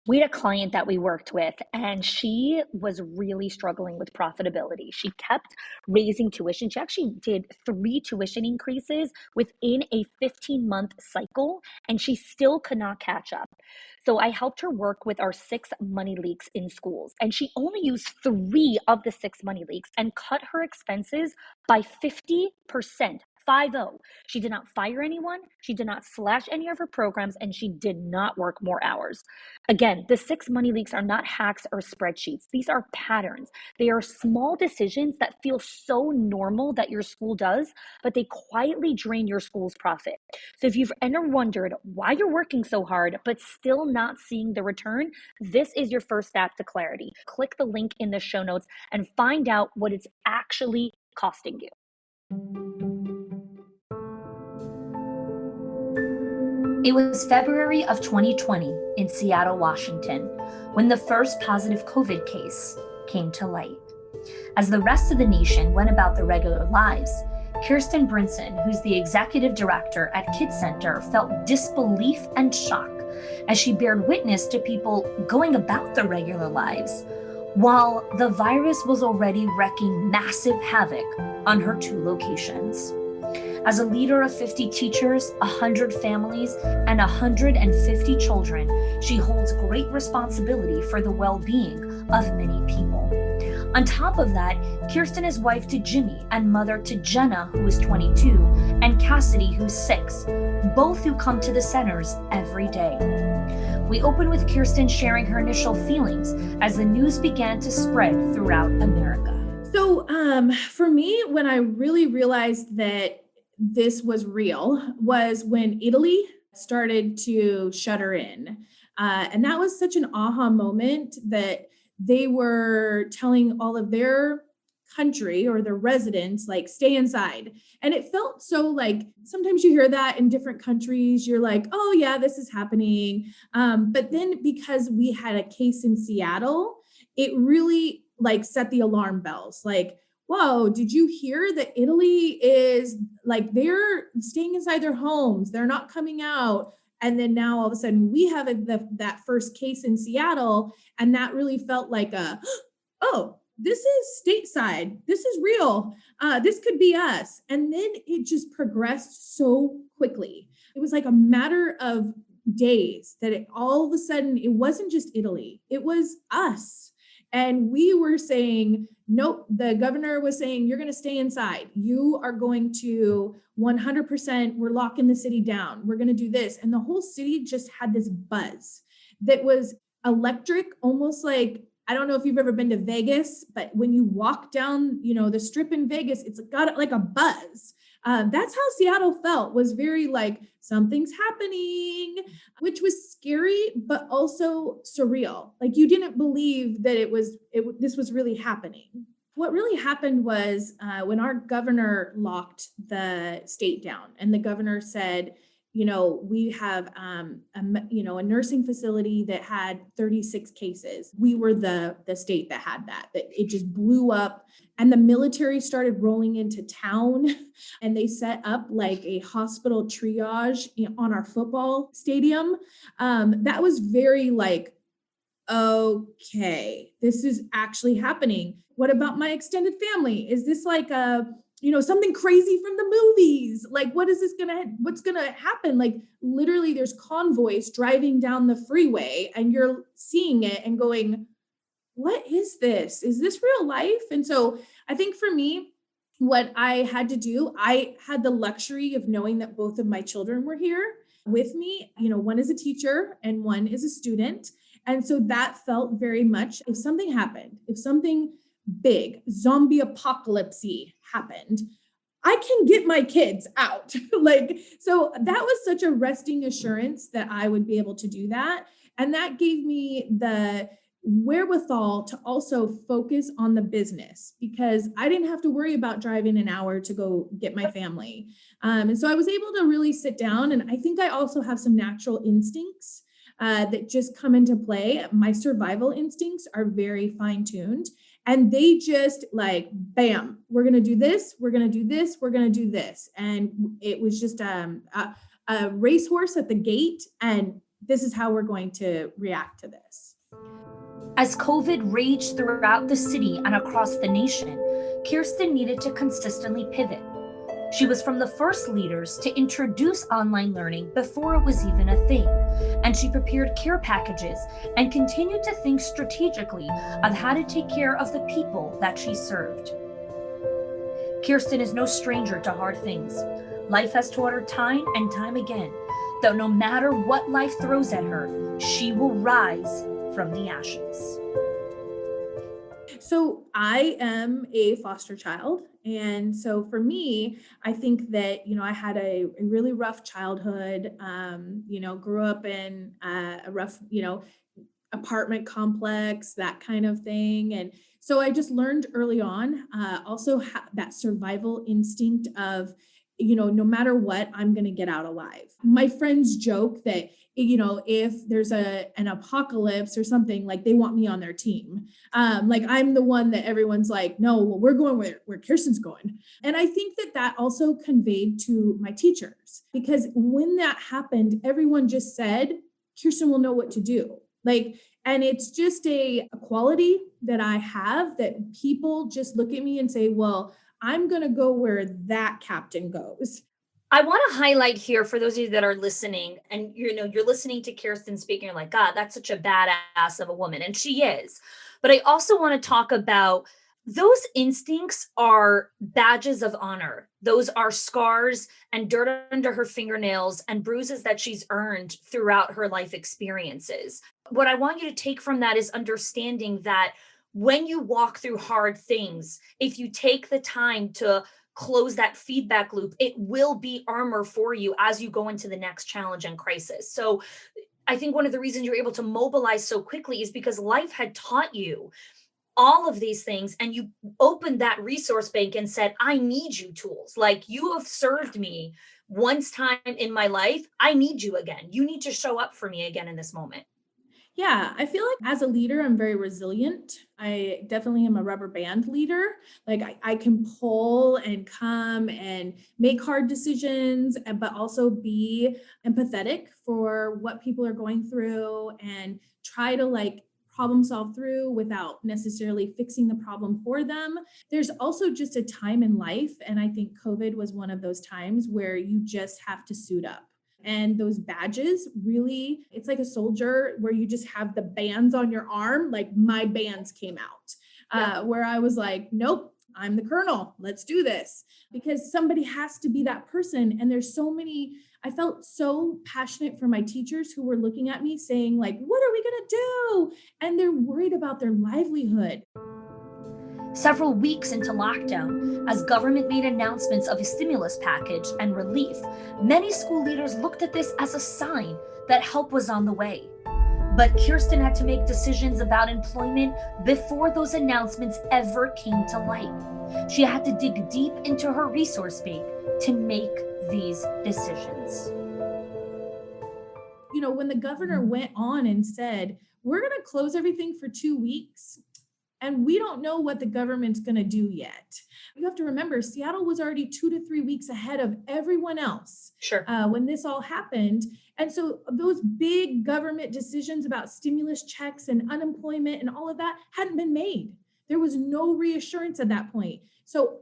We had a client that we worked with, and she was really struggling with profitability. She kept raising tuition. She actually did 3 tuition increases within a 15-month cycle, and she still could not catch up. So I helped her work with our 6 money leaks in schools, and she only used 3 of the 6 money leaks and cut her expenses by 50%. 50. She did not fire anyone. She did not slash any of her programs, and she did not work more hours. Again, the 6 money leaks are not hacks or spreadsheets. These are patterns. They are small decisions that feel so normal that your school does, but they quietly drain your school's profit. So if you've ever wondered why you're working so hard, but still not seeing the return, this is your first step to clarity. Click the link in the show notes and find out what it's actually costing you. It was February of 2020 in Seattle, Washington, when the first positive COVID case came to light. As the rest of the nation went about their regular lives, Kerstin Brinson, who's the executive director at Kids Center, felt disbelief and shock as she bared witness to people going about their regular lives, while the virus was already wreaking massive havoc on her 2 locations. As a leader of 50 teachers, 100 families, and 150 children, she holds great responsibility for the well-being of many people. On top of that, Kerstin is wife to Jimmy and mother to Jenna, who is 22, and Cassidy, who's 6, both who come to the centers every day. We open with Kerstin sharing her initial feelings as the news began to spread throughout America. So for me, when I really realized that this was real was when Italy started to shutter in. And that was such an aha moment that they were telling all of their country or their residents, like, stay inside. And it felt so like sometimes you hear that in different countries, you're like, oh yeah, this is happening. But then because we had a case in Seattle, it really like set the alarm bells. Like, whoa, did you hear that Italy is like, they're staying inside their homes, they're not coming out. And then now all of a sudden we have that first case in Seattle. And that really felt like oh, this is stateside. This is real. This could be us. And then it just progressed so quickly. It was like a matter of days that all of a sudden, it wasn't just Italy, it was us. And we were saying, nope, the governor was saying, you're going to stay inside. You are going to 100%, we're locking the city down. We're going to do this. And the whole city just had this buzz that was electric, almost like, I don't know if you've ever been to Vegas, but when you walk down, the strip in Vegas, it's got like a buzz. That's how Seattle felt, was very like something's happening, which was scary, but also surreal. Like you didn't believe that this was really happening. What really happened was when our governor locked the state down, and the governor said, we have a nursing facility that had 36 cases. We were the state that had that it just blew up, and the military started rolling into town, and they set up like a hospital triage on our football stadium. That was very like, okay, this is actually happening. What about my extended family? Is this like something crazy from the movies? Like, what's gonna happen? Like, literally there's convoys driving down the freeway and you're seeing it and going, what is this? Is this real life? And so I think for me, what I had to do, I had the luxury of knowing that both of my children were here with me. One is a teacher and one is a student. And so that felt very much, if something happened, if something big, zombie apocalypse happened, I can get my kids out. So that was such a resting assurance that I would be able to do that. And that gave me the wherewithal to also focus on the business, because I didn't have to worry about driving an hour to go get my family. And so I was able to really sit down. And I think I also have some natural instincts that just come into play. My survival instincts are very fine-tuned. And they just like, bam, we're going to do this. We're going to do this. We're going to do this. And it was just a racehorse at the gate, and this is how we're going to react to this. As COVID raged throughout the city and across the nation, Kerstin needed to consistently pivot. She was from the first leaders to introduce online learning before it was even a thing, and she prepared care packages and continued to think strategically of how to take care of the people that she served. Kerstin is no stranger to hard things. Life has taught her time and time again that no matter what life throws at her, she will rise from the ashes. So I am a foster child. And so for me, I think that, I had a really rough childhood, grew up in a rough, apartment complex, that kind of thing. And so I just learned early on, that survival instinct of, no matter what, I'm going to get out alive. My friends joke that, if there's an apocalypse or something, like they want me on their team. Like I'm the one that everyone's like, no, well, we're going where Kirsten's going. And I think that also conveyed to my teachers, because when that happened, everyone just said, Kirsten will know what to do. And it's just a quality that I have, that people just look at me and say, well, I'm going to go where that captain goes. I want to highlight here for those of you that are listening, and you're listening to Kerstin speak, and you're like, God, that's such a badass of a woman. And she is. But I also want to talk about those instincts are badges of honor. Those are scars and dirt under her fingernails and bruises that she's earned throughout her life experiences. What I want you to take from that is understanding that when you walk through hard things, if you take the time to close that feedback loop, it will be armor for you as you go into the next challenge and crisis. So I think one of the reasons you're able to mobilize so quickly is because life had taught you all of these things, and you opened that resource bank and said, I need you tools. Like, you have served me once time in my life. I need you again. You need to show up for me again in this moment. Yeah, I feel like as a leader, I'm very resilient. I definitely am a rubber band leader. Like I can pull and come and make hard decisions, but also be empathetic for what people are going through and try to problem solve through without necessarily fixing the problem for them. There's also just a time in life, and I think COVID was one of those times where you just have to suit up. And those badges, really, it's like a soldier where you just have the bands on your arm. Like my bands came out, where I was like, nope, I'm the colonel. Let's do this. Because somebody has to be that person. And there's so many, I felt so passionate for my teachers who were looking at me saying, like, what are we going to do? And they're worried about their livelihood. Several weeks into lockdown, as government made announcements of a stimulus package and relief, many school leaders looked at this as a sign that help was on the way. But Kerstin had to make decisions about employment before those announcements ever came to light. She had to dig deep into her resource bank to make these decisions. When the governor went on and said, we're going to close everything for 2 weeks, and we don't know what the government's going to do yet. You have to remember, Seattle was already 2 to 3 weeks ahead of everyone else. Sure. When this all happened. And so those big government decisions about stimulus checks and unemployment and all of that hadn't been made. There was no reassurance at that point. So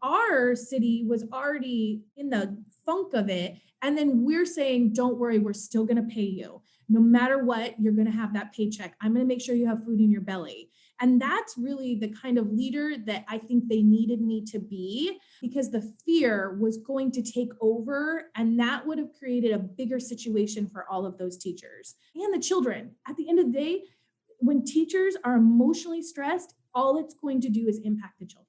our city was already in the funk of it. And then we're saying, don't worry, we're still going to pay you. No matter what, you're going to have that paycheck. I'm going to make sure you have food in your belly. And that's really the kind of leader that I think they needed me to be, because the fear was going to take over, and that would have created a bigger situation for all of those teachers and the children. At the end of the day, when teachers are emotionally stressed, all it's going to do is impact the children.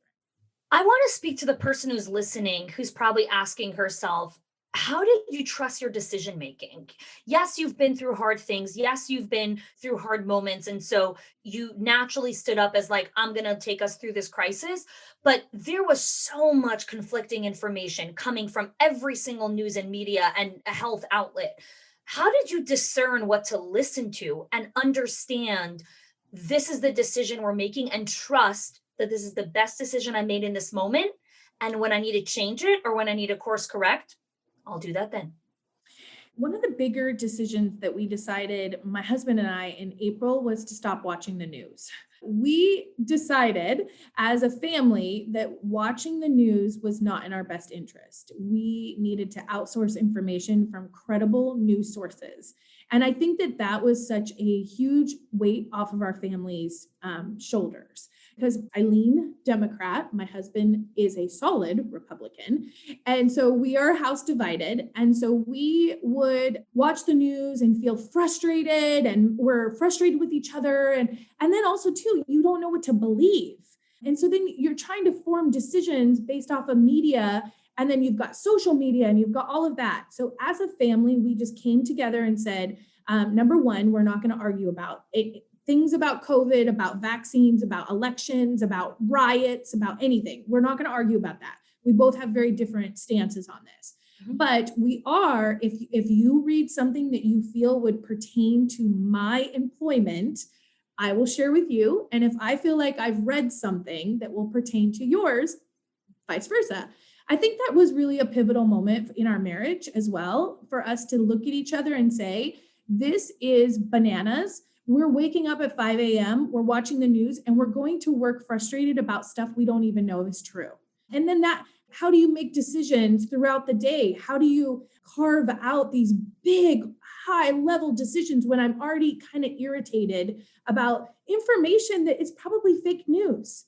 I want to speak to the person who's listening, who's probably asking herself, how did you trust your decision making? Yes, you've been through hard things. Yes, you've been through hard moments. And so you naturally stood up as like, I'm going to take us through this crisis. But there was so much conflicting information coming from every single news and media and a health outlet. How did you discern what to listen to and understand this is the decision we're making, and trust that this is the best decision I made in this moment? And when I need to change it or when I need to course correct, I'll do that then. One of the bigger decisions that we decided, my husband and I, in April was to stop watching the news. We decided as a family that watching the news was not in our best interest. We needed to outsource information from credible news sources. And I think that that was such a huge weight off of our family's shoulders because I lean Democrat. My husband is a solid Republican. And so we are house divided. And so we would watch the news and feel frustrated, and we're frustrated with each other. And then also too, you don't know what to believe. And so then you're trying to form decisions based off of media. And then you've got social media and you've got all of that. So as a family, we just came together and said, number one, we're not going to argue about it. Things about COVID, about vaccines, about elections, about riots, about anything. We're not going to argue about that. We both have very different stances on this. Mm-hmm. But we are, if you read something that you feel would pertain to my employment, I will share with you. And if I feel like I've read something that will pertain to yours, vice versa. I think that was really a pivotal moment in our marriage as well, for us to look at each other and say, this is bananas. We're waking up at 5 a.m., we're watching the news, and we're going to work frustrated about stuff we don't even know is true. And then how do you make decisions throughout the day? How do you carve out these big, high-level decisions when I'm already kind of irritated about information that is probably fake news?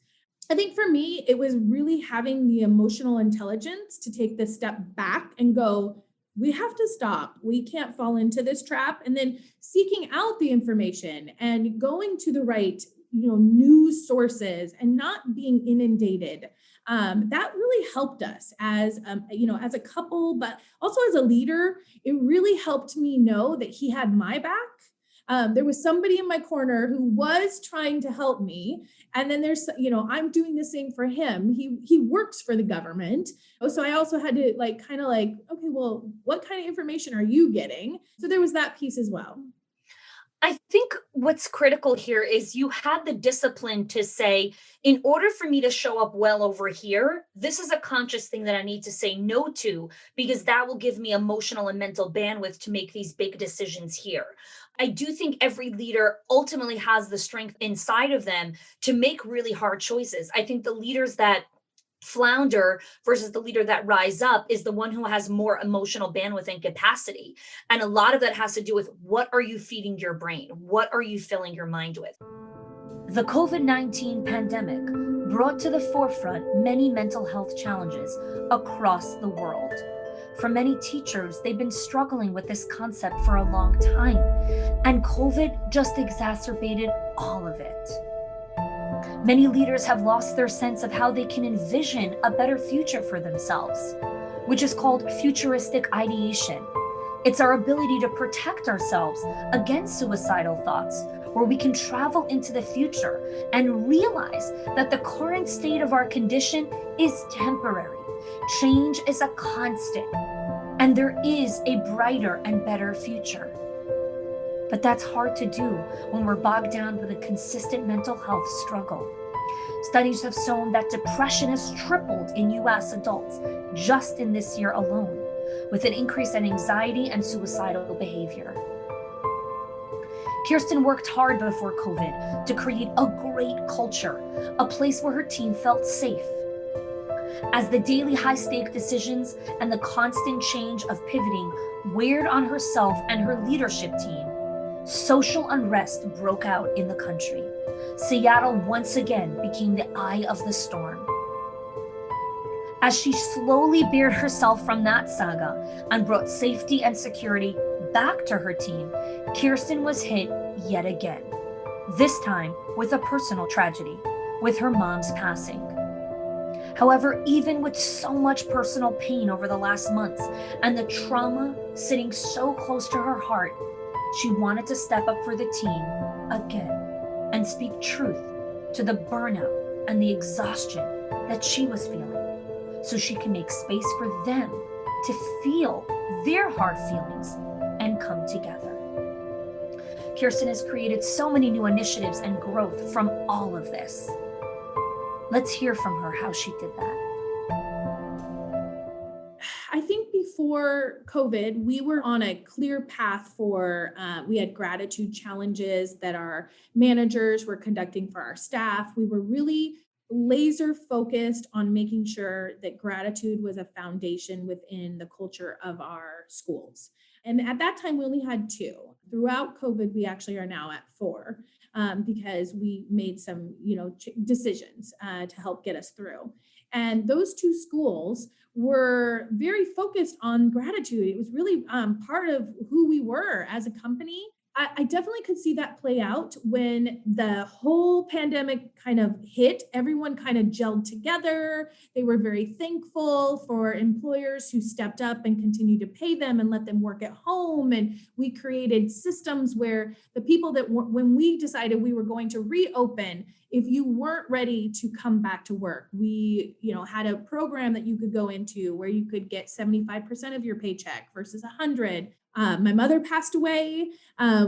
I think for me, it was really having the emotional intelligence to take this step back and go, we have to stop. We can't fall into this trap. And then seeking out the information and going to the right, news sources and not being inundated. That really helped us as a couple, but also as a leader. It really helped me know that he had my back. There was somebody in my corner who was trying to help me. And then there's, I'm doing the same for him. He works for the government. So I also had to okay, well, what kind of information are you getting? So there was that piece as well. I think what's critical here is you had the discipline to say, in order for me to show up well over here, this is a conscious thing that I need to say no to, because that will give me emotional and mental bandwidth to make these big decisions here. I do think every leader ultimately has the strength inside of them to make really hard choices. I think the leaders that flounder versus the leader that rise up is the one who has more emotional bandwidth and capacity. And a lot of that has to do with, what are you feeding your brain? What are you filling your mind with? The COVID-19 pandemic brought to the forefront many mental health challenges across the world. For many teachers, they've been struggling with this concept for a long time, and COVID just exacerbated all of it. Many leaders have lost their sense of how they can envision a better future for themselves, which is called futuristic ideation. It's our ability to protect ourselves against suicidal thoughts, where we can travel into the future and realize that the current state of our condition is temporary. Change is a constant, and there is a brighter and better future. But that's hard to do when we're bogged down with a consistent mental health struggle. Studies have shown that depression has tripled in US adults just in this year alone, with an increase in anxiety and suicidal behavior. Kerstin worked hard before COVID to create a great culture, a place where her team felt safe. As the daily high-stake decisions and the constant change of pivoting weighed on herself and her leadership team, social unrest broke out in the country. Seattle once again became the eye of the storm. As she slowly bared herself from that saga and brought safety and security back to her team, Kerstin was hit yet again, this time with a personal tragedy, with her mom's passing. However, even with so much personal pain over the last months and the trauma sitting so close to her heart, she wanted to step up for the team again and speak truth to the burnout and the exhaustion that she was feeling, so she can make space for them to feel their hard feelings and come together. Kerstin has created so many new initiatives and growth from all of this. Let's hear from her how she did that. I think before COVID, we were on a clear path we had gratitude challenges that our managers were conducting for our staff. We were really laser focused on making sure that gratitude was a foundation within the culture of our schools. And at that time, we only had two. Throughout COVID, we actually are now at four because we made some, decisions to help get us through. And those two schools were very focused on gratitude. It was really part of who we were as a company. I definitely could see that play out when the whole pandemic kind of hit. Everyone kind of gelled together. They were very thankful for employers who stepped up and continued to pay them and let them work at home. And we created systems where the people when we decided we were going to reopen, if you weren't ready to come back to work, we, had a program that you could go into where you could get 75% of your paycheck versus 100. My mother passed away,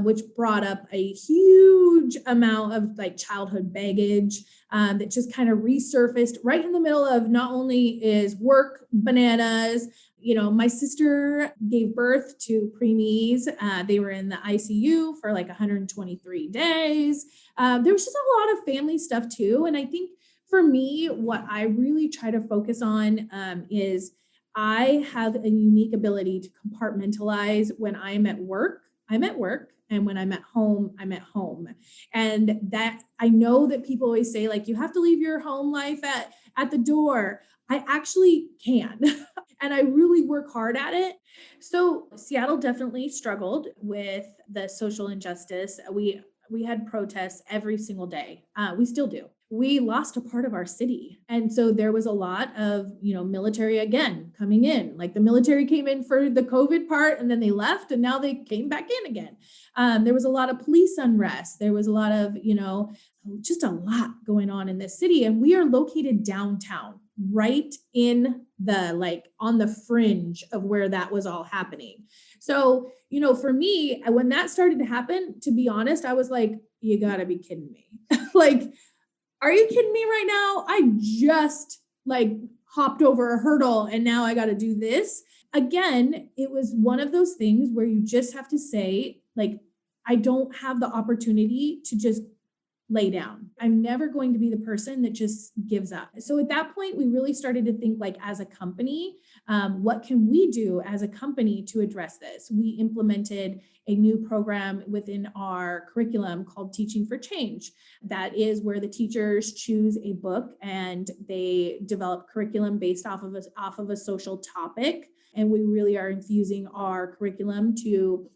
which brought up a huge amount of childhood baggage that just kind of resurfaced right in the middle of not only is work bananas. My sister gave birth to preemies. They were in the ICU for 123 days. There was just a lot of family stuff too. And I think for me, what I really try to focus on is I have a unique ability to compartmentalize. When I'm at work, I'm at work. And when I'm at home, I'm at home. And that I know that people always say, you have to leave your home life at the door. I actually can. And I really work hard at it. So Seattle definitely struggled with the social injustice. We had protests every single day. We still do. We lost a part of our city. And so there was a lot of, military again coming in. The military came in for the COVID part and then they left and now they came back in again. There was a lot of police unrest. There was a lot of, just a lot going on in this city. And we are located downtown, right in the, on the fringe of where that was all happening. So, for me, when that started to happen, to be honest, I was like, you gotta be kidding me. Are you kidding me right now? I just hopped over a hurdle and now I got to do this. Again, it was one of those things where you just have to say, I don't have the opportunity to just lay down. I'm never going to be the person that just gives up. So at that point, we really started to think as a company, what can we do as a company to address this? We implemented a new program within our curriculum called Teaching for Change. That is where the teachers choose a book and they develop curriculum based off of a social topic. And we really are infusing our curriculum to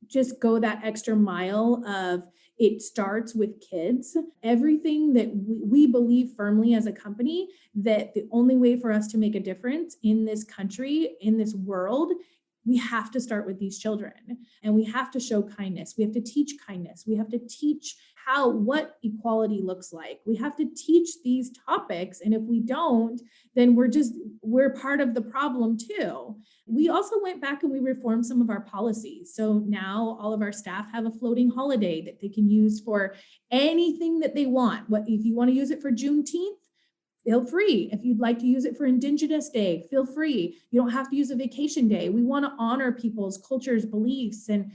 just go that extra mile of it starts with kids. Everything that we believe firmly as a company, that the only way for us to make a difference in this country, in this world, we have to start with these children and we have to show kindness. We have to teach kindness. We have to teach what equality looks like. We have to teach these topics. And if we don't, then we're part of the problem too. We also went back and we reformed some of our policies. So now all of our staff have a floating holiday that they can use for anything that they want. If you want to use it for Juneteenth, feel free. If you'd like to use it for Indigenous Day, feel free. You don't have to use a vacation day. We want to honor people's cultures, beliefs, and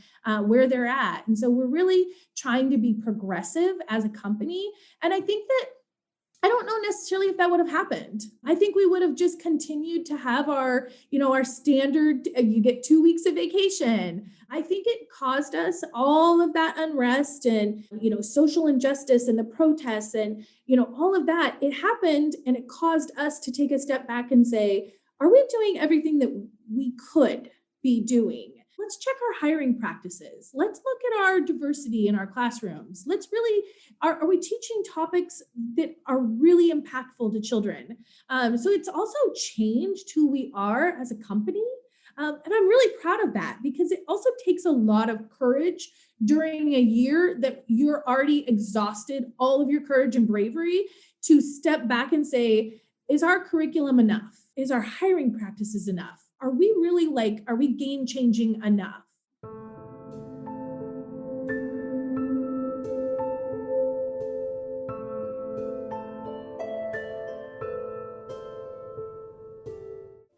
where they're at. And so we're really trying to be progressive as a company. And I think that I don't know necessarily if that would have happened. I think we would have just continued to have our standard, you get 2 weeks of vacation. I think it caused us all of that unrest and, social injustice and the protests and, all of that. It happened and it caused us to take a step back and say, are we doing everything that we could be doing? Let's check our hiring practices. Let's look at our diversity in our classrooms. Let's really, are we teaching topics that are really impactful to children? So it's also changed who we are as a company. And I'm really proud of that because it also takes a lot of courage during a year that you're already exhausted, all of your courage and bravery to step back and say, is our curriculum enough? Is our hiring practices enough? Are we really are we game changing enough?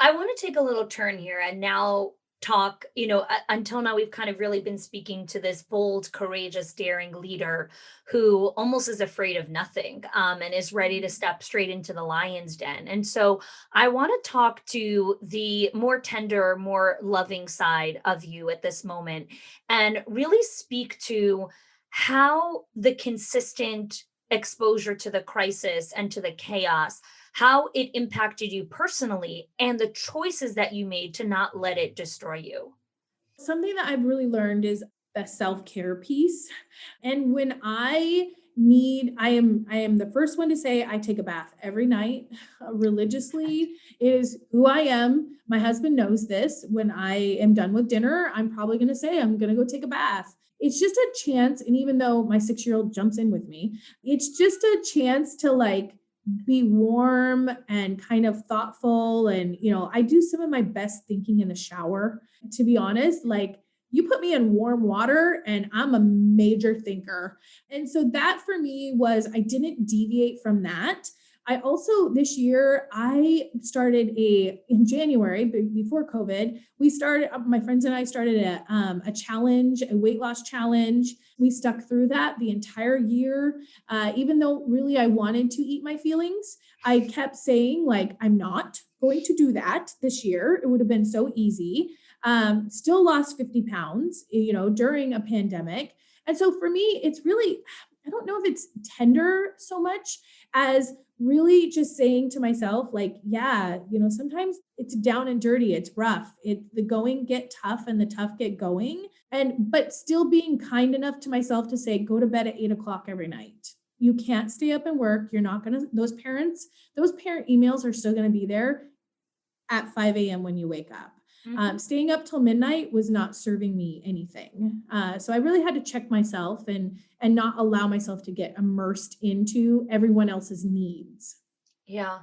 I want to take a little turn here and now talk, until now we've kind of really been speaking to this bold, courageous, daring leader who almost is afraid of nothing, and is ready to step straight into the lion's den. And so I want to talk to the more tender, more loving side of you at this moment and really speak to how the consistent exposure to the crisis and to the chaos, how it impacted you personally and the choices that you made to not let it destroy you. Something that I've really learned is the self-care piece. And when I am the first one to say I take a bath every night religiously. It is who I am. My husband knows this. When I am done with dinner, I'm probably going to say I'm going to go take a bath. It's just a chance, and even though my 6-year-old jumps in with me, it's just a chance to like be warm and kind of thoughtful. And, I do some of my best thinking in the shower, to be honest. Like, you put me in warm water and I'm a major thinker. And so that for me was, I didn't deviate from that. I also, this year, I started in January, before COVID, my friends and I started a challenge, a weight loss challenge. We stuck through that the entire year. Even though really I wanted to eat my feelings, I kept saying like, I'm not going to do that this year. It would have been so easy. Still lost 50 pounds, during a pandemic. And so for me, it's really, I don't know if it's tender so much as really just saying to myself, like, yeah, sometimes it's down and dirty. It's rough. The going get tough and the tough get going. But still being kind enough to myself to say, go to bed at 8 o'clock every night. You can't stay up and work. You're not going to, those parent emails are still going to be there at 5 a.m. when you wake up. Staying up till midnight was not serving me anything. So I really had to check myself and not allow myself to get immersed into everyone else's needs. Yeah.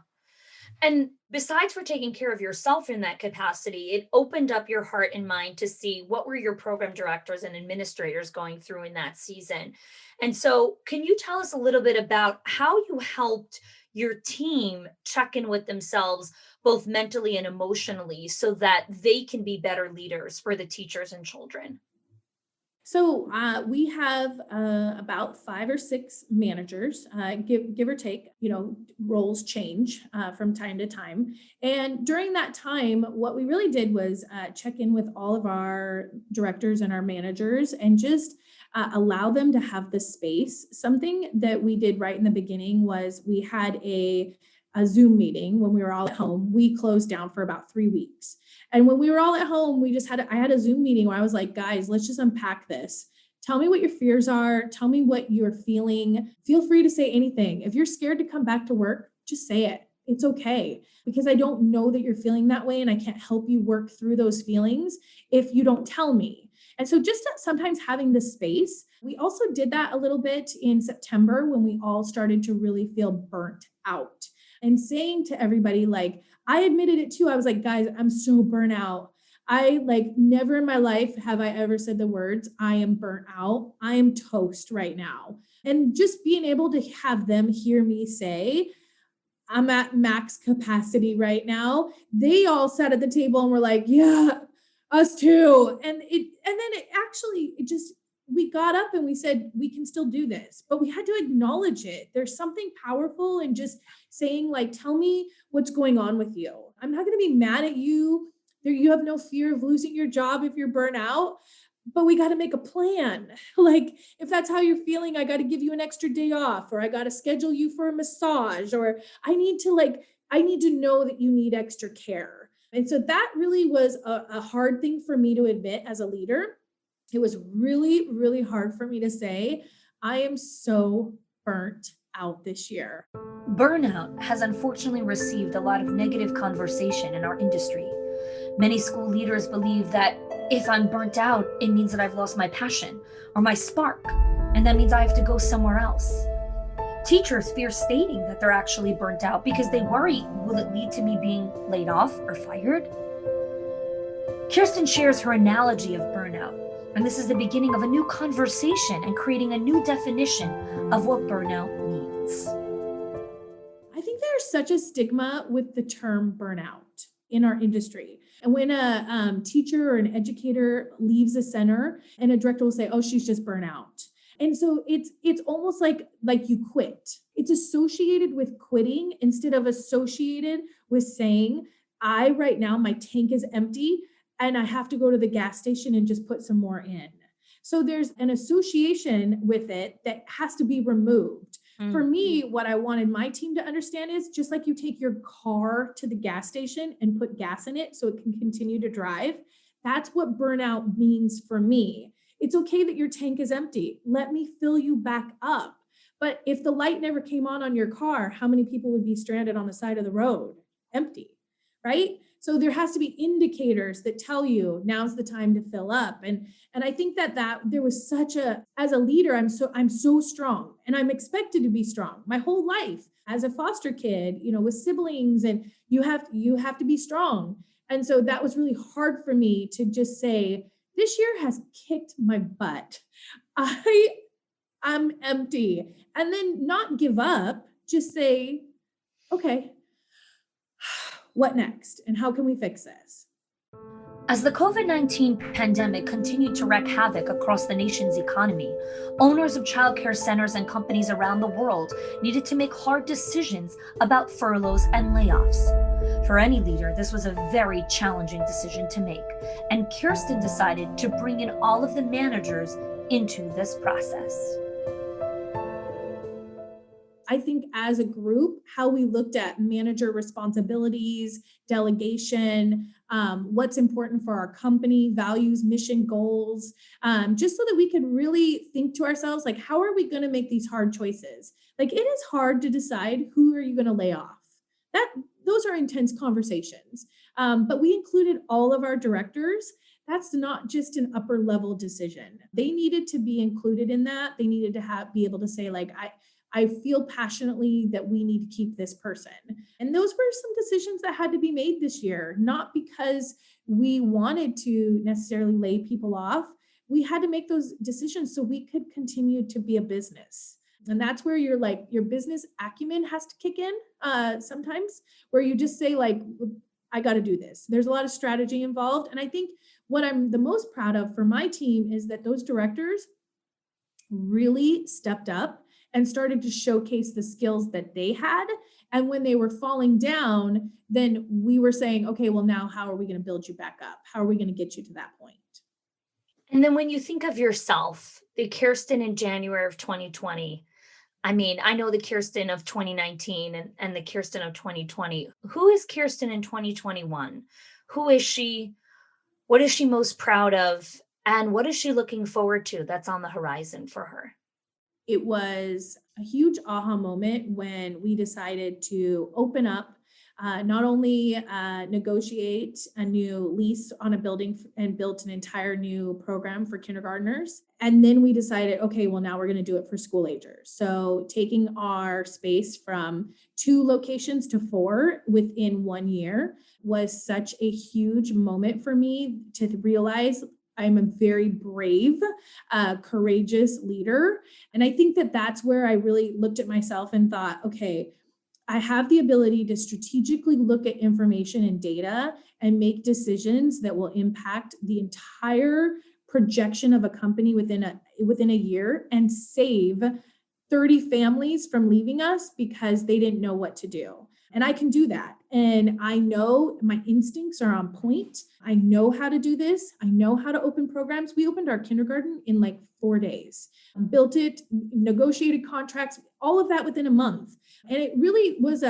And besides for taking care of yourself in that capacity, it opened up your heart and mind to see what were your program directors and administrators going through in that season. And so, can you tell us a little bit about how you helped your team check in with themselves, both mentally and emotionally, so that they can be better leaders for the teachers and children? So we have about 5 or 6 managers, give or take. Roles change from time to time. And during that time, what we really did was check in with all of our directors and our managers and just allow them to have the space. Something that we did right in the beginning was we had a Zoom meeting when we were all at home. We closed down for about 3 weeks. And when we were all at home, I had a Zoom meeting where I was like, guys, let's just unpack this. Tell me what your fears are. Tell me what you're feeling. Feel free to say anything. If you're scared to come back to work, just say it. It's okay, because I don't know that you're feeling that way and I can't help you work through those feelings if you don't tell me. And so just sometimes having the space. We also did that a little bit in September when we all started to really feel burnt out. And saying to everybody, like, I admitted it too. I was like, guys, I'm so burnt out. I never in my life have I ever said the words, I am burnt out. I am toast right now. And just being able to have them hear me say, I'm at max capacity right now. They all sat at the table and were like, yeah, us too. And then it just, we got up and we said, we can still do this, but we had to acknowledge it. There's something powerful in just saying, like, tell me what's going on with you. I'm not going to be mad at you. You have no fear of losing your job if you're burnt out, but we got to make a plan. Like, if that's how you're feeling, I got to give you an extra day off, or I got to schedule you for a massage, or I need to know that you need extra care. And so that really was a hard thing for me to admit as a leader. It was really, really hard for me to say, I am so burnt out this year. Burnout has unfortunately received a lot of negative conversation in our industry. Many school leaders believe that if I'm burnt out, it means that I've lost my passion or my spark, and that means I have to go somewhere else. Teachers fear stating that they're actually burnt out because they worry, will it lead to me being laid off or fired? Kerstin shares her analogy of burnout, and this is the beginning of a new conversation and creating a new definition of what burnout means. I think there's such a stigma with the term burnout. in our industry. And when a teacher or an educator leaves a center, and a director will say, "Oh, she's just burnt out." And so it's almost like you quit. It's associated with quitting instead of associated with saying, "I right now my tank is empty and I have to go to the gas station and just put some more in." So there's an association with it that has to be removed. For me, what I wanted my team to understand is just like you take your car to the gas station and put gas in it so it can continue to drive, that's what burnout means for me. It's okay that your tank is empty. Let me fill you back up. But if the light never came on your car, how many people would be stranded on the side of the road? Empty, right? So there has to be indicators that tell you now's the time to fill up. And I think that there was such a, as a leader, I'm so strong and I'm expected to be strong my whole life as a foster kid, with siblings, and you have to be strong. And so that was really hard for me to just say, this year has kicked my butt. I'm empty. And then not give up, just say, okay, what next? And how can we fix this? As the COVID-19 pandemic continued to wreak havoc across the nation's economy, owners of childcare centers and companies around the world needed to make hard decisions about furloughs and layoffs. For any leader, this was a very challenging decision to make, and Kerstin decided to bring in all of the managers into this process. I think as a group, how we looked at manager responsibilities, delegation, what's important for our company, values, mission, goals, just so that we could really think to ourselves, like, how are we going to make these hard choices? Like, it is hard to decide who are you going to lay off. Those are intense conversations. But we included all of our directors. That's not just an upper level decision. They needed to be included in that. They needed to be able to say, like, I feel passionately that we need to keep this person. And those were some decisions that had to be made this year, not because we wanted to necessarily lay people off. We had to make those decisions so we could continue to be a business. And that's where your business acumen has to kick in sometimes, where you just say, like, I got to do this. There's a lot of strategy involved. And I think what I'm the most proud of for my team is that those directors really stepped up and started to showcase the skills that they had. And when they were falling down, then we were saying, okay, well, now how are we going to build you back up? How are we going to get you to that point? And then when you think of yourself, the Kerstin in January of 2020, I mean, I know the Kerstin of 2019 and the Kerstin of 2020. Who is Kerstin in 2021? Who is she? What is she most proud of? And what is she looking forward to that's on the horizon for her? It was a huge aha moment when we decided to open up, not only negotiate a new lease on a building and built an entire new program for kindergartners. And then we decided, okay, well, now we're going to do it for school agers. So taking our space from 2 locations to 4 within 1 year was such a huge moment for me to realize I'm a very brave, courageous leader. And I think that that's where I really looked at myself and thought, okay, I have the ability to strategically look at information and data and make decisions that will impact the entire projection of a company within a year and save 30 families from leaving us because they didn't know what to do. And I can do that. And I know my instincts are on point. I know how to do this. I know how to open programs. We opened our kindergarten in like 4 days, built it, negotiated contracts, all of that within a month. And it really was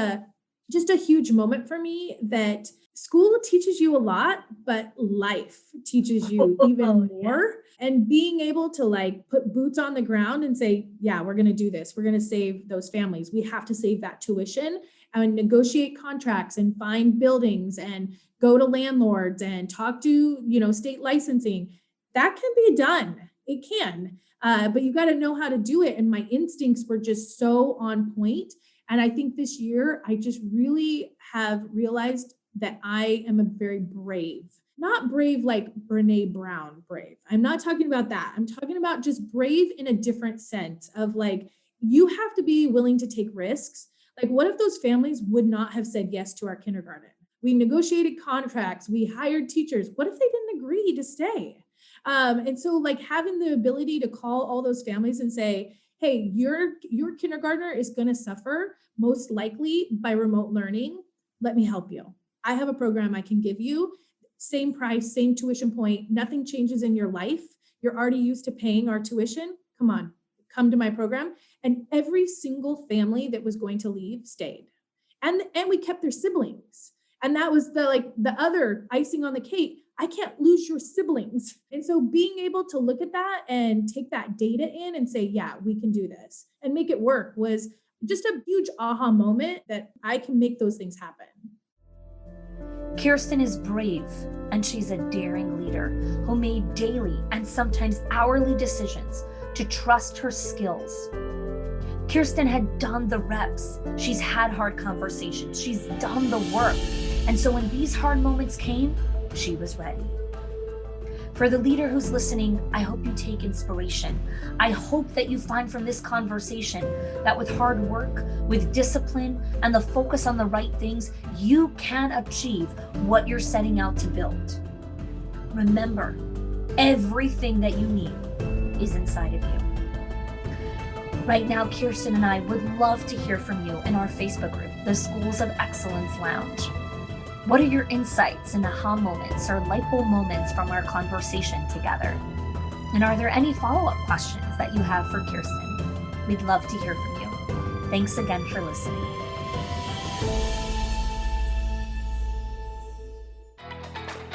just a huge moment for me that school teaches you a lot, but life teaches you even more. And being able to like put boots on the ground and say, yeah, we're going to do this. We're going to save those families. We have to save that tuition and negotiate contracts and find buildings and go to landlords and talk to, state licensing. That can be done. It can, but you got to know how to do it. And my instincts were just so on point. And I think this year, I just really have realized that I am a very brave, not brave like Brene Brown brave. I'm not talking about that. I'm talking about just brave in a different sense of like, you have to be willing to take risks. Like, what if those families would not have said yes to our kindergarten? We negotiated contracts. We hired teachers. What if they didn't agree to stay? And so like having the ability to call all those families and say, hey, your kindergartner is going to suffer most likely by remote learning. Let me help you. I have a program I can give you. Same price, same tuition point. Nothing changes in your life. You're already used to paying our tuition. Come on, come to my program. And every single family that was going to leave stayed. And we kept their siblings. And that was the other icing on the cake. I can't lose your siblings. And so being able to look at that and take that data in and say, yeah, we can do this and make it work was just a huge aha moment that I can make those things happen. Kerstin is brave, and she's a daring leader who made daily and sometimes hourly decisions to trust her skills. Kerstin had done the reps. She's had hard conversations. She's done the work. And so when these hard moments came, she was ready. For the leader who's listening, I hope you take inspiration. I hope that you find from this conversation that with hard work, with discipline, and the focus on the right things, you can achieve what you're setting out to build. Remember, everything that you need is inside of you. Right now, Kerstin and I would love to hear from you in our Facebook group, the Schools of Excellence Lounge. What are your insights and aha moments or light bulb moments from our conversation together? And are there any follow-up questions that you have for Kerstin? We'd love to hear from you. Thanks again for listening.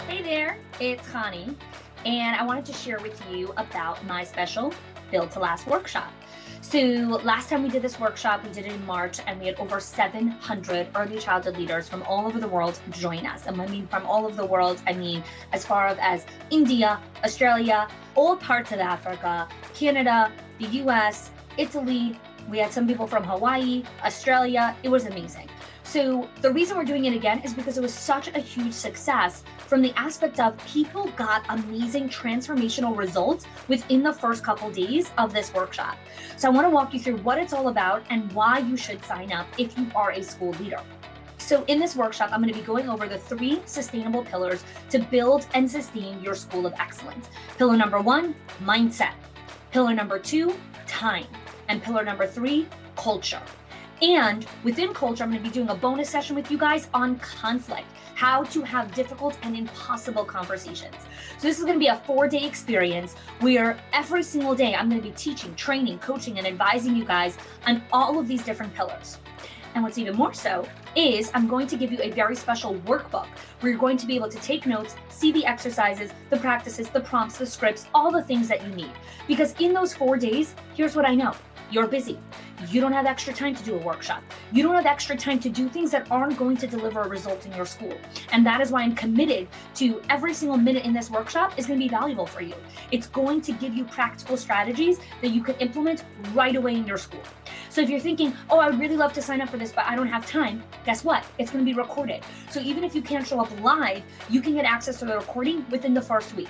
Hey there, it's Connie, and I wanted to share with you about my special Build to Last workshop. So last time we did this workshop, we did it in March, and we had over 700 early childhood leaders from all over the world join us. And I mean from all over the world, I mean as far as India, Australia, all parts of Africa, Canada, the US, Italy. We had some people from Hawaii, Australia. It was amazing. So the reason we're doing it again is because it was such a huge success from the aspect of people got amazing transformational results within the first couple days of this workshop. So I want to walk you through what it's all about and why you should sign up if you are a school leader. So in this workshop, I'm going to be going over the 3 sustainable pillars to build and sustain your school of excellence. Pillar number 1, mindset. Pillar number 2, time. And pillar number 3, culture. And within culture, I'm going to be doing a bonus session with you guys on conflict, how to have difficult and impossible conversations. So this is going to be a 4-day experience where every single day I'm going to be teaching, training, coaching, and advising you guys on all of these different pillars. And what's even more so is I'm going to give you a very special workbook where you're going to be able to take notes, see the exercises, the practices, the prompts, the scripts, all the things that you need. Because in those 4 days, here's what I know. You're busy. You don't have extra time to do a workshop. You don't have extra time to do things that aren't going to deliver a result in your school. And that is why I'm committed to every single minute in this workshop is going to be valuable for you. It's going to give you practical strategies that you can implement right away in your school. So if you're thinking, oh, I would really love to sign up for this, but I don't have time, guess what? It's going to be recorded. So even if you can't show up live, you can get access to the recording within the first week.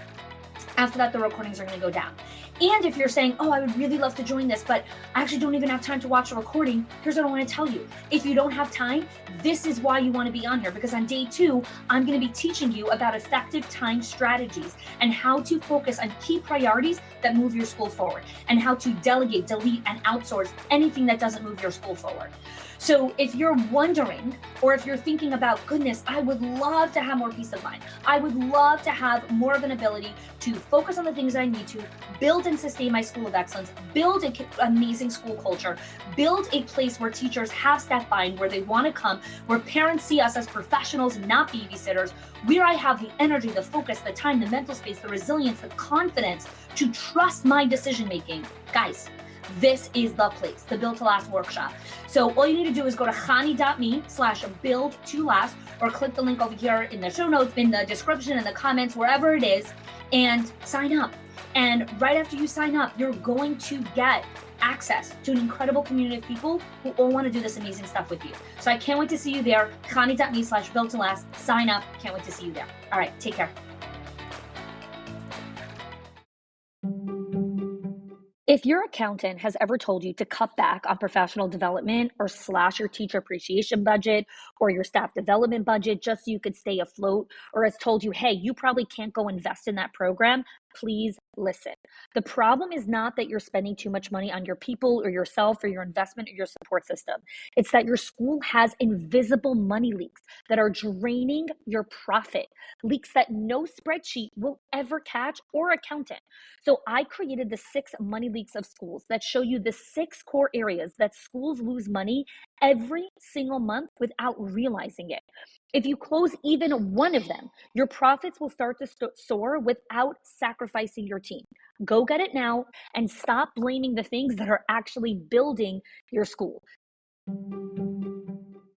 After that, the recordings are going to go down. And if you're saying, oh, I would really love to join this, but I actually don't even have time to watch a recording, here's what I want to tell you. If you don't have time, this is why you want to be on here, because on day 2, I'm going to be teaching you about effective time strategies and how to focus on key priorities that move your school forward and how to delegate, delete, and outsource anything that doesn't move your school forward. So if you're wondering, or if you're thinking about, goodness, I would love to have more peace of mind. I would love to have more of an ability to focus on the things I need to, build and sustain my school of excellence, build an amazing school culture, build a place where teachers have staff buy-in, where they want to come, where parents see us as professionals, not babysitters, where I have the energy, the focus, the time, the mental space, the resilience, the confidence to trust my decision-making. Guys, this is the place, the Build to Last workshop. So all you need to do is go to hani.me/build-to-last or click the link over here in the show notes, in the description, in the comments, wherever it is, and sign up. And right after you sign up, you're going to get access to an incredible community of people who all want to do this amazing stuff with you. So I can't wait to see you there. hani.me/build-to-last. Sign up. Can't wait to see you there. All right, take care. If your accountant has ever told you to cut back on professional development or slash your teacher appreciation budget or your staff development budget just so you could stay afloat, or has told you, hey, you probably can't go invest in that program, please listen. The problem is not that you're spending too much money on your people or yourself or your investment or your support system. It's that your school has invisible money leaks that are draining your profit, leaks that no spreadsheet will ever catch or accountant. So I created the 6 money leaks of schools that show you the 6 core areas that schools lose money every single month without realizing it. If you close even one of them, your profits will start to soar without sacrificing your team. Go get it now and stop blaming the things that are actually building your school.